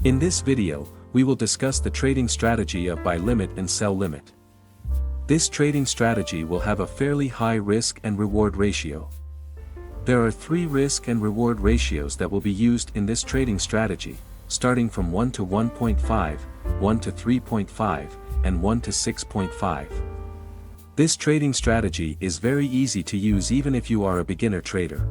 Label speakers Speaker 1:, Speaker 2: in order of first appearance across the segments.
Speaker 1: In this video, we will discuss the trading strategy of buy limit and sell limit. This trading strategy will have a fairly high risk and reward ratio. There are 3 risk and reward ratios that will be used in this trading strategy, starting from 1 to 1.5, 1 to 3.5, and 1 to 6.5. This trading strategy is very easy to use even if you are a beginner trader.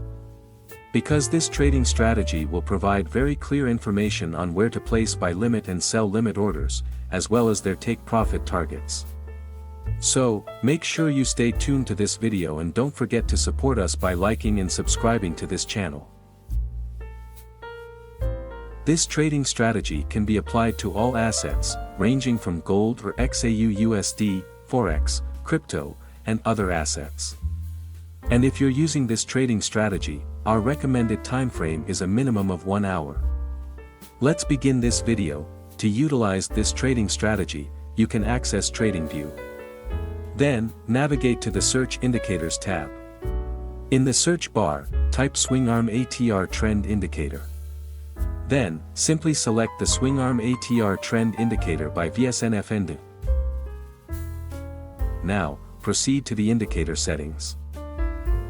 Speaker 1: Because this trading strategy will provide very clear information on where to place buy limit and sell limit orders, as well as their take profit targets. So, make sure you stay tuned to this video and don't forget to support us by liking and subscribing to this channel. This trading strategy can be applied to all assets, ranging from gold or XAUUSD, Forex, crypto, and other assets. And if you're using this trading strategy, our recommended time frame is a minimum of 1 hour. Let's begin this video. To utilize this trading strategy, you can access TradingView. Then, navigate to the Search Indicators tab. In the search bar, type Swingarm ATR Trend Indicator. Then, simply select the Swingarm ATR Trend Indicator by VSNFND. Now, proceed to the indicator settings.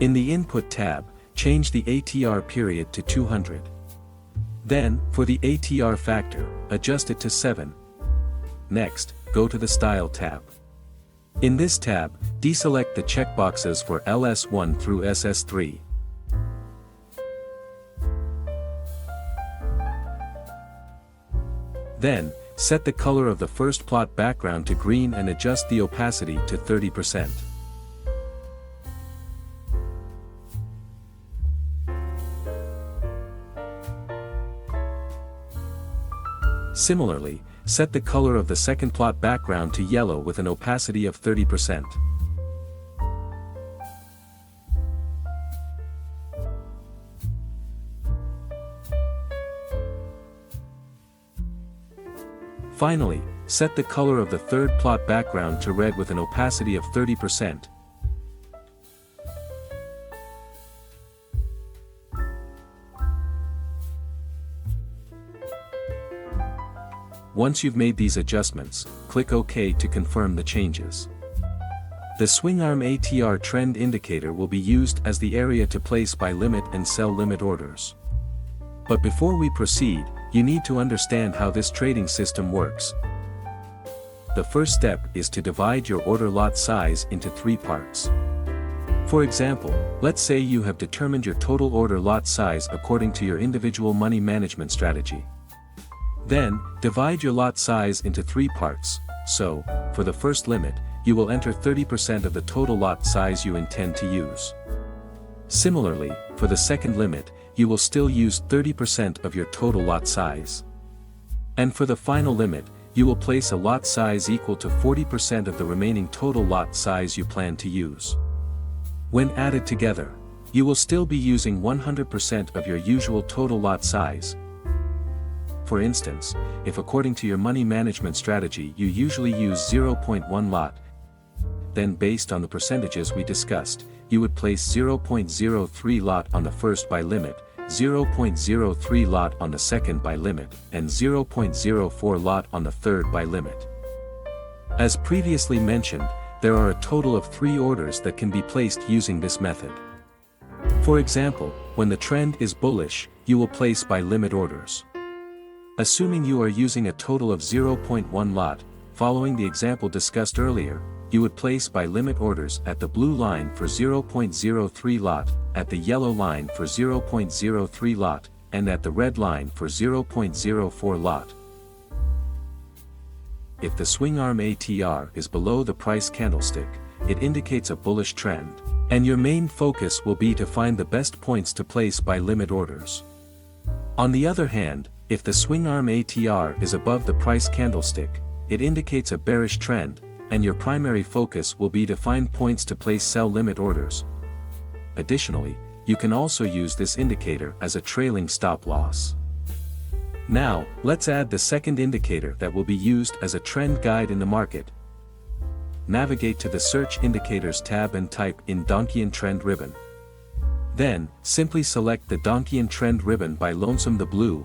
Speaker 1: In the Input tab, change the ATR period to 200. Then, for the ATR factor, adjust it to 7. Next, go to the Style tab. In this tab, deselect the checkboxes for LS1 through SS3. Then, set the color of the first plot background to green and adjust the opacity to 30%. Similarly, set the color of the second plot background to yellow with an opacity of 30%. Finally, set the color of the third plot background to red with an opacity of 30%. Once you've made these adjustments, click OK to confirm the changes. The Swingarm ATR Trend Indicator will be used as the area to place buy limit and sell limit orders. But before we proceed, you need to understand how this trading system works. The first step is to divide your order lot size into 3 parts. For example, let's say you have determined your total order lot size according to your individual money management strategy. Then, divide your lot size into 3 parts, so, for the first limit, you will enter 30% of the total lot size you intend to use. Similarly, for the second limit, you will still use 30% of your total lot size. And for the final limit, you will place a lot size equal to 40% of the remaining total lot size you plan to use. When added together, you will still be using 100% of your usual total lot size. For instance, if according to your money management strategy you usually use 0.1 lot, then based on the percentages we discussed, you would place 0.03 lot on the first buy limit, 0.03 lot on the second buy limit, and 0.04 lot on the third buy limit. As previously mentioned, there are a total of 3 orders that can be placed using this method. For example, when the trend is bullish, you will place buy limit orders. Assuming you are using a total of 0.1 lot, following the example discussed earlier, you would place buy limit orders at the blue line for 0.03 lot, at the yellow line for 0.03 lot, and at the red line for 0.04 lot. If the Swingarm ATR is below the price candlestick, it indicates a bullish trend, and your main focus will be to find the best points to place buy limit orders. On the other hand, if the Swingarm ATR is above the price candlestick, it indicates a bearish trend, and your primary focus will be to find points to place sell limit orders. Additionally, you can also use this indicator as a trailing stop loss. Now, let's add the second indicator that will be used as a trend guide in the market. Navigate to the Search Indicators tab and type in Donchian Trend Ribbon. Then, simply select the Donchian Trend Ribbon by Lonesome the Blue.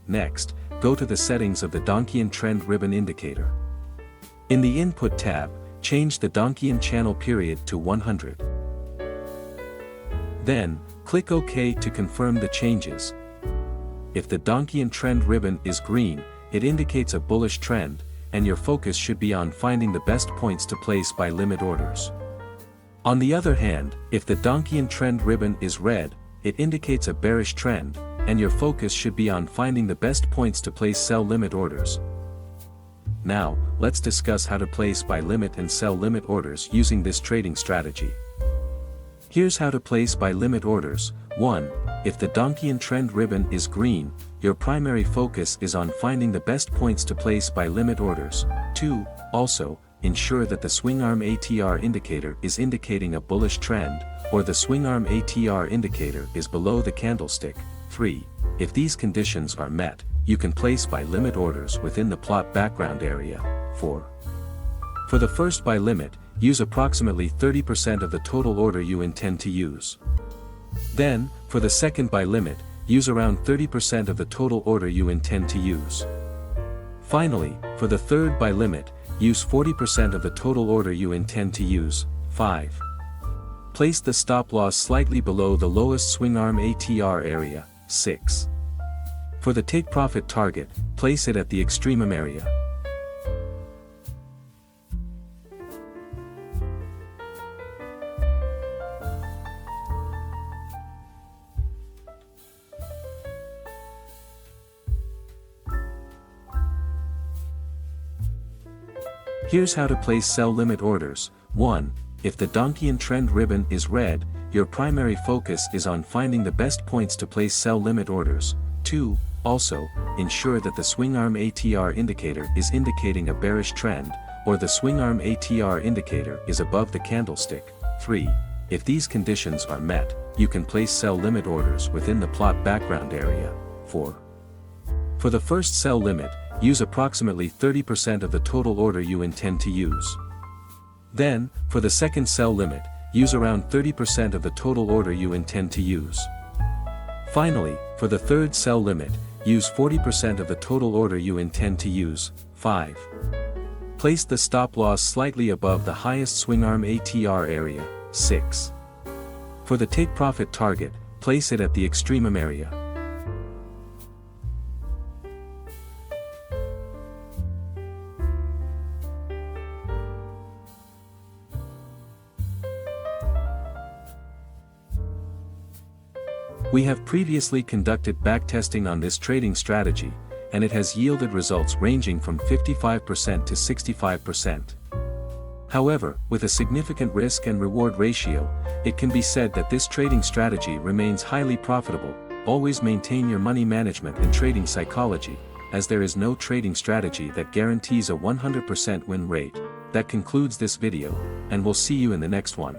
Speaker 1: Next, go to the settings of the Donchian Trend Ribbon indicator. In the Input tab, change the Donchian channel period to 100. Then, click OK to confirm the changes. If the Donchian Trend Ribbon is green, it indicates a bullish trend, and your focus should be on finding the best points to place by limit orders. On the other hand, if the Donchian Trend Ribbon is red, it indicates a bearish trend, and your focus should be on finding the best points to place sell limit orders. Now, let's discuss how to place buy limit and sell limit orders using this trading strategy. Here's how to place buy limit orders. 1. If the Donchian Trend Ribbon is green, your primary focus is on finding the best points to place buy limit orders. 2. Also, ensure that the Swingarm ATR indicator is indicating a bullish trend, or the Swingarm ATR indicator is below the candlestick. 3. If these conditions are met, you can place buy limit orders within the plot background area. 4. For the first buy limit, use approximately 30% of the total order you intend to use. Then, for the second buy limit, use around 30% of the total order you intend to use. Finally, for the third buy limit, use 40% of the total order you intend to use. 5. Place the stop loss slightly below the lowest Swingarm ATR area. 6. For the take profit target, place it at the extremum area. Here's how to place sell limit orders. 1. If the Donchian Trend Ribbon is red, your primary focus is on finding the best points to place sell limit orders. 2. Also, ensure that the Swingarm ATR indicator is indicating a bearish trend, or the Swingarm ATR indicator is above the candlestick. 3. If these conditions are met, you can place sell limit orders within the plot background area. 4. For the first sell limit, use approximately 30% of the total order you intend to use. Then, for the second sell limit, use around 30% of the total order you intend to use. Finally, for the third sell limit, use 40% of the total order you intend to use. 5. Place the stop loss slightly above the highest Swingarm ATR area. 6. For the take profit target, place it at the extremum area. We have previously conducted backtesting on this trading strategy, and it has yielded results ranging from 55% to 65%. However, with a significant risk and reward ratio, it can be said that this trading strategy remains highly profitable. Always maintain your money management and trading psychology, as there is no trading strategy that guarantees a 100% win rate. That concludes this video, and we'll see you in the next one.